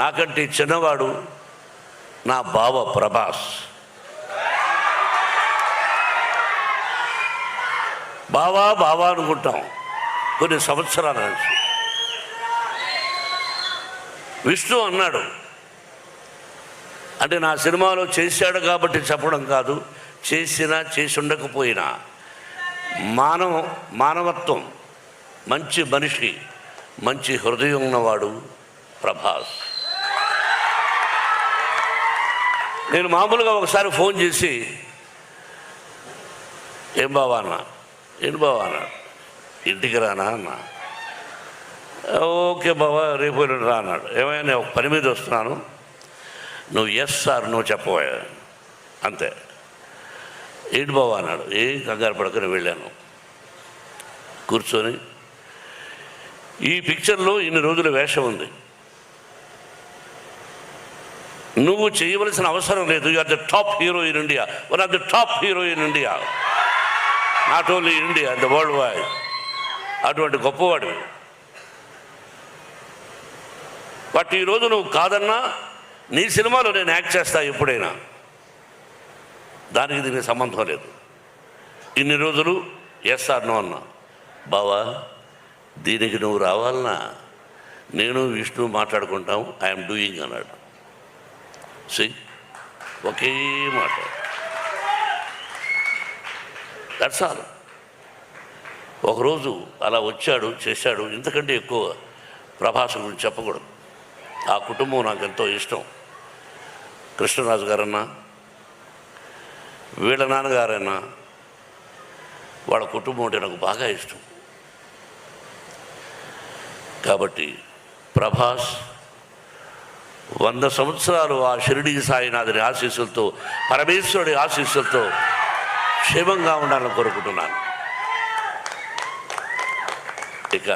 నాకంటే చిన్నవాడు నా బావ ప్రభాస్. బావా బావా అనుకుంటాం కొన్ని సంవత్సరాల నుంచి. విష్ణు అన్నాడు, అంటే నా సినిమాలో చేశాడు కాబట్టి చెప్పడం కాదు, చేసినా చేసి ఉండకపోయినా మానవత్వం, మంచి మనిషి, మంచి హృదయం ఉన్నవాడు ప్రభాస్. నేను మామూలుగా ఒకసారి ఫోన్ చేసి ఏం బావా అన్నా, ఏంటి బావా అన్నాడు, ఇంటికి రానా అన్నా. ఓకే బావా రేపు రా అన్నాడు. ఏమైనా నేను ఒక పని మీద వస్తున్నాను, నువ్వు ఎస్ సార్ నువ్వు చెప్పవా అంతే. ఏంటి బావా అన్నాడు. ఏం కంగారు పడుకొని వెళ్ళాను. కూర్చొని ఈ పిక్చర్లో ఇన్ని రోజుల వేషం ఉంది, నువ్వు చేయవలసిన అవసరం లేదు. You are the top hero in India, one of the top hero in India, not only India, the world wide. అటువంటి గొప్పవాడు. బట్ ఈరోజు నువ్వు కాదన్నా నీ సినిమాలో నేను యాక్ట్ చేస్తా ఎప్పుడైనా, దానికి దీనికి సంబంధం లేదు. ఇన్ని రోజులు ఎస్ఆర్ నో అన్నా. బావా దీనికి నువ్వు రావాలన్నా నేను విష్ణు మాట్లాడుకుంటాం, ఐఎమ్ డూయింగ్ అన్నాడు. ఒకే మాట, దట్స్ ఆల్. ఒకరోజు అలా వచ్చాడు, చేశాడు. ఇంతకంటే ఎక్కువ ప్రభాస్ గురించి చెప్పకూడదు. ఆ కుటుంబం నాకు ఎంతో ఇష్టం. కృష్ణరాజు గారన్నా, వీళ్ళ నాన్నగారన్నా, వాళ్ళ కుటుంబం అంటే నాకు బాగా ఇష్టం. కాబట్టి ప్రభాస్ 100 సంవత్సరాలు ఆ షిరిడీ సాయినాథుని ఆశీస్సులతో, పరమేశ్వరుడి ఆశీస్సులతో క్షేమంగా ఉండాలని కోరుకుంటున్నాను. ఇక